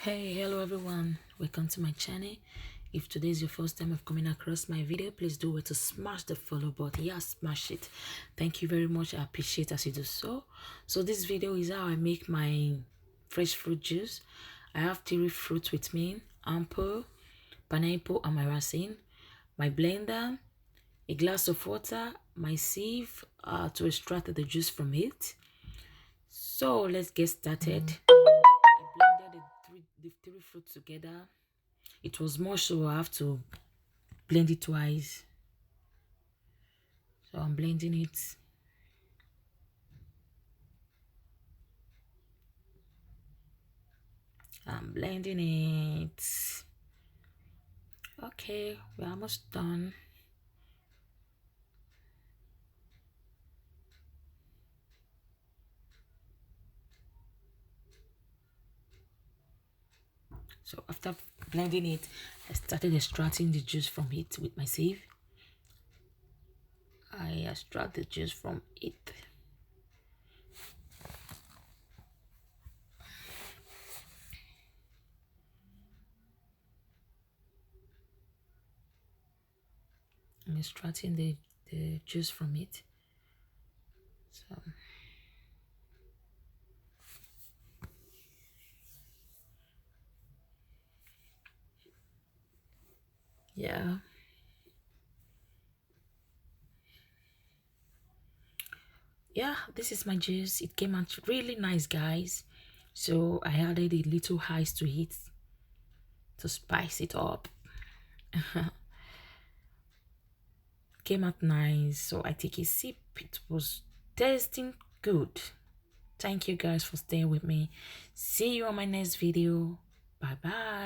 Hey, hello everyone, welcome to my channel. If today is your first time of coming across my video, please do it to smash the follow button. Yeah, smash it. Thank you very much. I appreciate as you do so this video is how I make my fresh fruit juice. I have three fruits with me: apple, pineapple, and my raisin, my blender, a glass of water, my sieve to extract the juice from it. So let's get started. I blended the three fruits together. It was more, so I have to blend it twice. So I'm blending it. I'm blending it. Okay, we're almost done. So after blending it, I started extracting the juice from it with my sieve. I extract the juice from it. I'm extracting the juice from it. So yeah. Yeah, this is my juice. It came out really nice, guys. So I added a little ice to it to spice it up. Came out nice, so I take a sip. It was tasting good. Thank you guys for staying with me. See you on my next video. Bye bye.